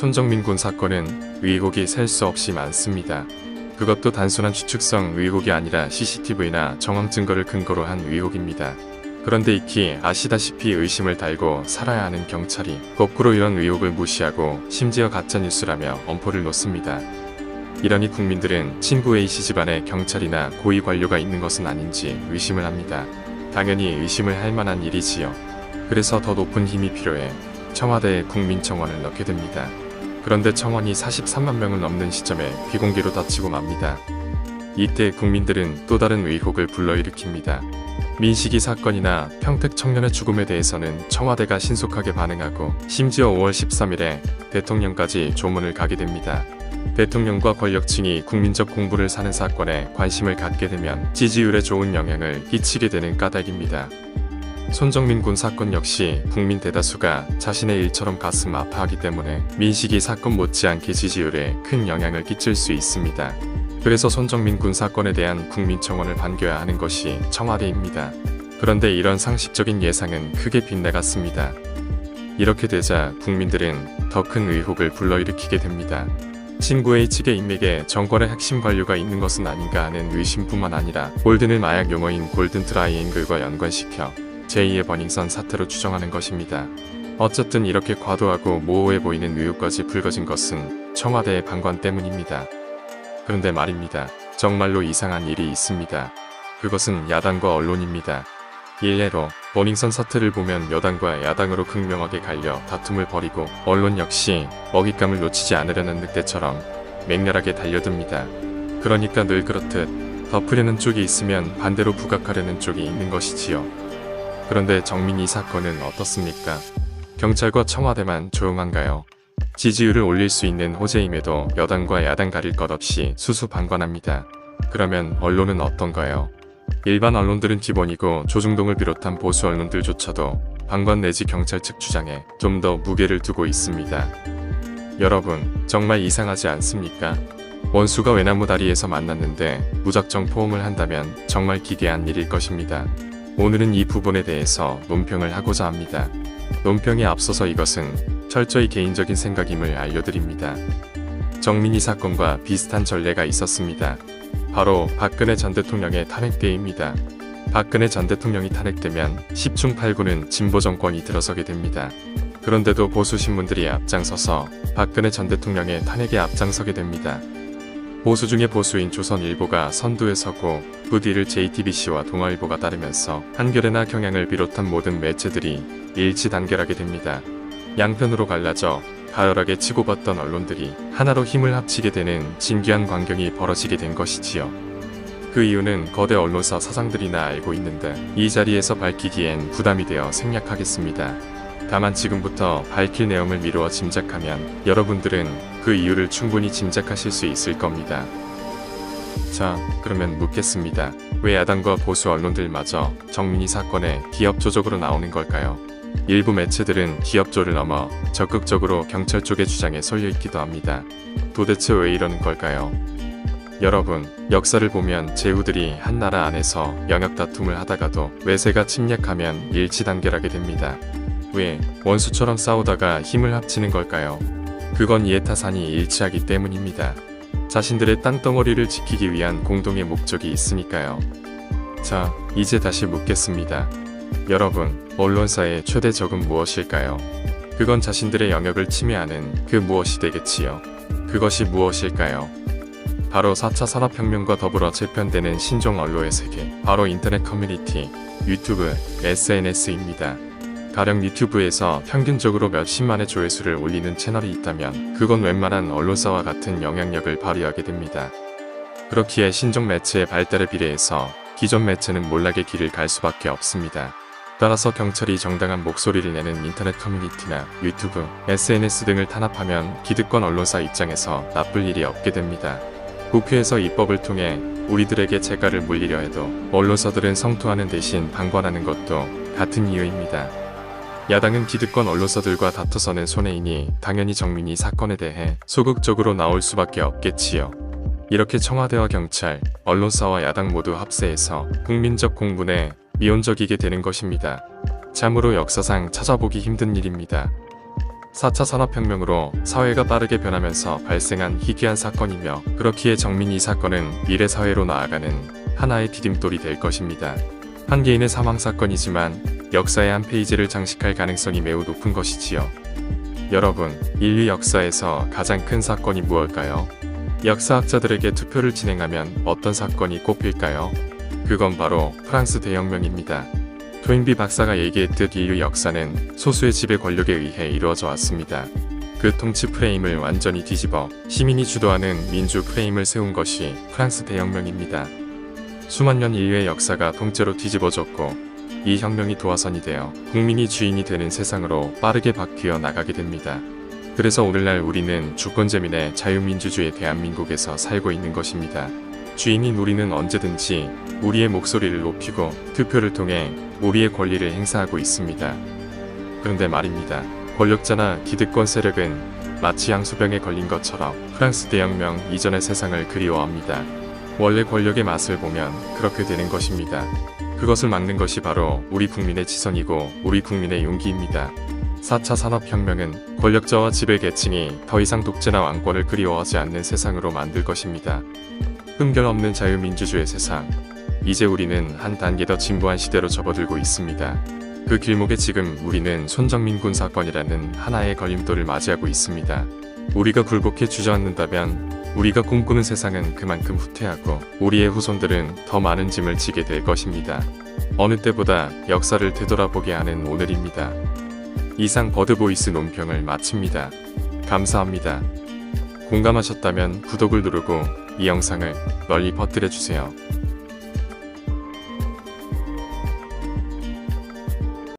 손정민 군 사건은 의혹이 셀 수 없이 많습니다. 그것도 단순한 추측성 의혹이 아니라 CCTV나 정황 증거를 근거로 한 의혹입니다. 그런데 익히 아시다시피 의심을 달고 살아야 하는 경찰이 거꾸로 이런 의혹을 무시하고 심지어 가짜뉴스라며 엄포를 놓습니다. 이러니 국민들은 친구 A씨 집안에 경찰이나 고위 관료가 있는 것은 아닌지 의심을 합니다. 당연히 의심을 할 만한 일이지요. 그래서 더 높은 힘이 필요해 청와대에 국민청원을 넣게 됩니다. 그런데 청원이 43만 명을 넘는 시점에 비공개로 닫히고 맙니다. 이때 국민들은 또 다른 의혹을 불러일으킵니다. 민식이 사건이나 평택 청년의 죽음에 대해서는 청와대가 신속하게 반응하고 심지어 5월 13일에 대통령까지 조문을 가게 됩니다. 대통령과 권력층이 국민적 공분을 사는 사건에 관심을 갖게 되면 지지율에 좋은 영향을 끼치게 되는 까닭입니다. 손정민 군 사건 역시 국민 대다수가 자신의 일처럼 가슴 아파하기 때문에 민식이 사건 못지않게 지지율에 큰 영향을 끼칠 수 있습니다. 그래서 손정민 군 사건에 대한 국민청원을 반겨야 하는 것이 청와대입니다. 그런데 이런 상식적인 예상은 크게 빗나갔습니다. 이렇게 되자 국민들은 더 큰 의혹을 불러일으키게 됩니다. 친구 A 측의 인맥에 정권의 핵심 관료가 있는 것은 아닌가 하는 의심뿐만 아니라 골든을 마약 용어인 골든 트라이앵글과 연관시켜 제2의 버닝썬 사태로 추정하는 것입니다. 어쨌든 이렇게 과도하고 모호해 보이는 의혹까지 불거진 것은 청와대의 방관 때문입니다. 그런데 말입니다. 정말로 이상한 일이 있습니다. 그것은 야당과 언론입니다. 일례로 버닝썬 사태를 보면 여당과 야당으로 극명하게 갈려 다툼을 벌이고 언론 역시 먹잇감을 놓치지 않으려는 늑대처럼 맹렬하게 달려듭니다. 그러니까 늘 그렇듯 덮으려는 쪽이 있으면 반대로 부각하려는 쪽이 있는 것이지요. 그런데 정민이 사건은 어떻습니까? 경찰과 청와대만 조용한가요? 지지율을 올릴 수 있는 호재임에도 여당과 야당 가릴 것 없이 수수방관합니다. 그러면 언론은 어떤가요? 일반 언론들은 기본이고 조중동을 비롯한 보수 언론들조차도 방관 내지 경찰 측 주장에 좀 더 무게를 두고 있습니다. 여러분, 정말 이상하지 않습니까? 원수가 외나무 다리에서 만났는데 무작정 포옹을 한다면 정말 기괴한 일일 것입니다. 오늘은 이 부분에 대해서 논평을 하고자 합니다. 논평에 앞서서 이것은 철저히 개인적인 생각임을 알려드립니다. 정민이 사건과 비슷한 전례가 있었습니다. 바로 박근혜 전 대통령의 탄핵 때입니다. 박근혜 전 대통령이 탄핵되면 10중 8구는 진보 정권이 들어서게 됩니다. 그런데도 보수 신문들이 앞장서서 박근혜 전 대통령의 탄핵에 앞장서게 됩니다. 보수 중의 보수인 조선일보가 선두에 서고 그 뒤를 JTBC와 동아일보가 따르면서 한겨레나 경향을 비롯한 모든 매체들이 일치단결하게 됩니다. 양편으로 갈라져 가열하게 치고받던 언론들이 하나로 힘을 합치게 되는 진귀한 광경이 벌어지게 된 것이지요. 그 이유는 거대 언론사 사장들이나 알고 있는데 이 자리에서 밝히기엔 부담이 되어 생략하겠습니다. 다만 지금부터 밝힐 내용을 미루어 짐작하면 여러분들은 그 이유를 충분히 짐작하실 수 있을 겁니다. 자, 그러면 묻겠습니다. 왜 야당과 보수 언론들마저 정민이 사건에 기업 조적으로 나오는 걸까요? 일부 매체들은 기업조를 넘어 적극적으로 경찰 쪽의 주장에 쏠려있기도 합니다. 도대체 왜 이러는 걸까요? 여러분, 역사를 보면 제후들이 한 나라 안에서 영역 다툼을 하다가도 외세가 침략하면 일치단결하게 됩니다. 왜 원수처럼 싸우다가 힘을 합치는 걸까요? 그건 이해타산이 일치하기 때문입니다. 자신들의 땅덩어리를 지키기 위한 공동의 목적이 있으니까요. 자, 이제 다시 묻겠습니다. 여러분, 언론사의 최대 적은 무엇일까요? 그건 자신들의 영역을 침해하는 그 무엇이 되겠지요. 그것이 무엇일까요? 바로 4차 산업혁명과 더불어 재편되는 신종 언론의 세계, 바로 인터넷 커뮤니티, 유튜브, SNS입니다. 가령 유튜브에서 평균적으로 몇십만의 조회수를 올리는 채널이 있다면 그건 웬만한 언론사와 같은 영향력을 발휘하게 됩니다. 그렇기에 신종 매체의 발달에 비례해서 기존 매체는 몰락의 길을 갈 수밖에 없습니다. 따라서 경찰이 정당한 목소리를 내는 인터넷 커뮤니티나 유튜브, SNS 등을 탄압하면 기득권 언론사 입장에서 나쁠 일이 없게 됩니다. 국회에서 입법을 통해 우리들에게 재갈을 물리려 해도 언론사들은 성토하는 대신 방관하는 것도 같은 이유입니다. 야당은 기득권 언론사들과 다투서는 손해이니 당연히 정민이 사건에 대해 소극적으로 나올 수밖에 없겠지요. 이렇게 청와대와 경찰, 언론사와 야당 모두 합세해서 국민적 공분에 미온적이게 되는 것입니다. 참으로 역사상 찾아보기 힘든 일입니다. 4차 산업혁명으로 사회가 빠르게 변하면서 발생한 희귀한 사건이며 그렇기에 정민 이 사건은 미래 사회로 나아가는 하나의 디딤돌이 될 것입니다. 한 개인의 사망 사건이지만 역사의 한 페이지를 장식할 가능성이 매우 높은 것이지요. 여러분, 인류 역사에서 가장 큰 사건이 무엇일까요? 역사학자들에게 투표를 진행하면 어떤 사건이 꼽힐까요? 그건 바로 프랑스 대혁명입니다. 토인비 박사가 얘기했듯 인류 역사는 소수의 지배 권력에 의해 이루어져 왔습니다. 그 통치 프레임을 완전히 뒤집어 시민이 주도하는 민주 프레임을 세운 것이 프랑스 대혁명입니다. 수만 년 인류의 역사가 통째로 뒤집어졌고 이 혁명이 도화선이 되어 국민이 주인이 되는 세상으로 빠르게 바뀌어 나가게 됩니다. 그래서 오늘날 우리는 주권제민의 자유민주주의 대한민국에서 살고 있는 것입니다. 주인인 우리는 언제든지 우리의 목소리를 높이고 투표를 통해 우리의 권리를 행사하고 있습니다. 그런데 말입니다. 권력자나 기득권 세력은 마치 향수병에 걸린 것처럼 프랑스 대혁명 이전의 세상을 그리워합니다. 원래 권력의 맛을 보면 그렇게 되는 것입니다. 그것을 막는 것이 바로 우리 국민의 지성이고 우리 국민의 용기입니다. 4차 산업혁명은 권력자와 지배계층이 더 이상 독재나 왕권을 그리워하지 않는 세상으로 만들 것입니다. 흠결 없는 자유민주주의 세상. 이제 우리는 한 단계 더 진보한 시대로 접어들고 있습니다. 그 길목에 지금 우리는 손정민 군 사건이라는 하나의 걸림돌을 맞이하고 있습니다. 우리가 굴복해 주저앉는다면 우리가 꿈꾸는 세상은 그만큼 후퇴하고 우리의 후손들은 더 많은 짐을 지게 될 것입니다. 어느 때보다 역사를 되돌아보게 하는 오늘입니다. 이상 버드보이스 논평을 마칩니다. 감사합니다. 공감하셨다면 구독을 누르고 이 영상을 널리 퍼뜨려주세요.